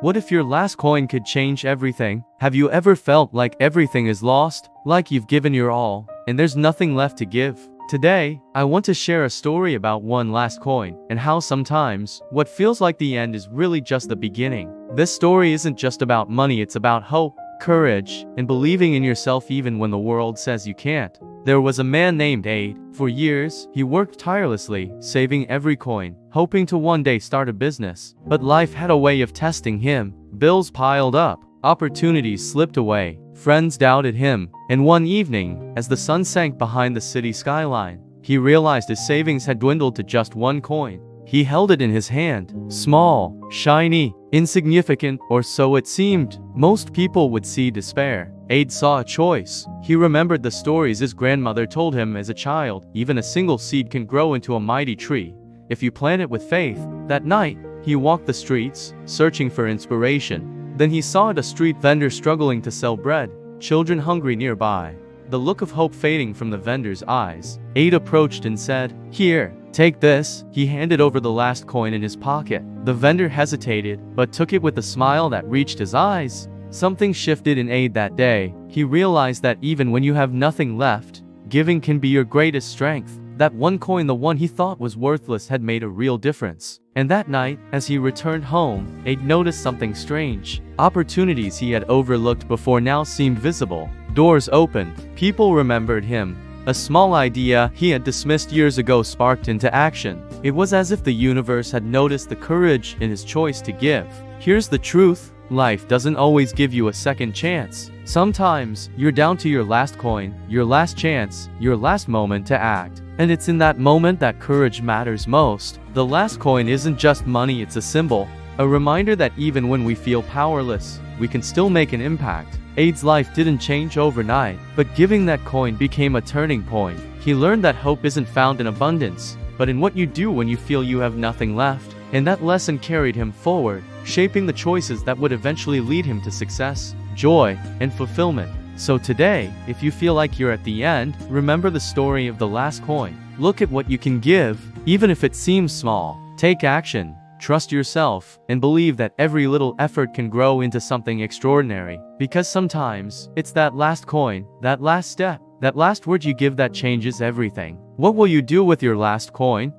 What if your last coin could change everything? Have you ever felt like everything is lost? Like you've given your all, and there's nothing left to give? Today, I want to share a story about one last coin, and how sometimes, what feels like the end is really just the beginning. This story isn't just about money, it's about hope, courage, and believing in yourself even when the world says you can't. There was a man named Aid. For years, he worked tirelessly, saving every coin, hoping to one day start a business. But life had a way of testing him. Bills piled up, opportunities slipped away, friends doubted him, and one evening, as the sun sank behind the city skyline, he realized his savings had dwindled to just one coin. He held it in his hand, small, shiny, insignificant, or so it seemed. Most people would see despair. Aid saw a choice. He remembered the stories his grandmother told him as a child. Even a single seed can grow into a mighty tree if you plant it with faith. That night, he walked the streets, searching for inspiration. Then he saw a street vendor struggling to sell bread, children hungry nearby, the look of hope fading from the vendor's eyes. Aid approached and said, "Here, take this." He handed over the last coin in his pocket. The vendor hesitated, but took it with a smile that reached his eyes. Something shifted in Aid that day. He realized that even when you have nothing left, giving can be your greatest strength. That one coin, the one he thought was worthless, had made a real difference. And that night, as he returned home, Aid noticed something strange. Opportunities he had overlooked before now seemed visible. Doors opened. People remembered him. A small idea he had dismissed years ago sparked into action. It was as if the universe had noticed the courage in his choice to give. Here's the truth. Life doesn't always give you a second chance. Sometimes, you're down to your last coin, your last chance, your last moment to act. And it's in that moment that courage matters most. The last coin isn't just money, it's a symbol. A reminder that even when we feel powerless, we can still make an impact. Aid's life didn't change overnight, but giving that coin became a turning point. He learned that hope isn't found in abundance, but in what you do when you feel you have nothing left. And that lesson carried him forward, shaping the choices that would eventually lead him to success, joy, and fulfillment. So today, if you feel like you're at the end, remember the story of the last coin. Look at what you can give, even if it seems small. Take action, trust yourself, and believe that every little effort can grow into something extraordinary. Because sometimes, it's that last coin, that last step, that last word you give that changes everything. What will you do with your last coin?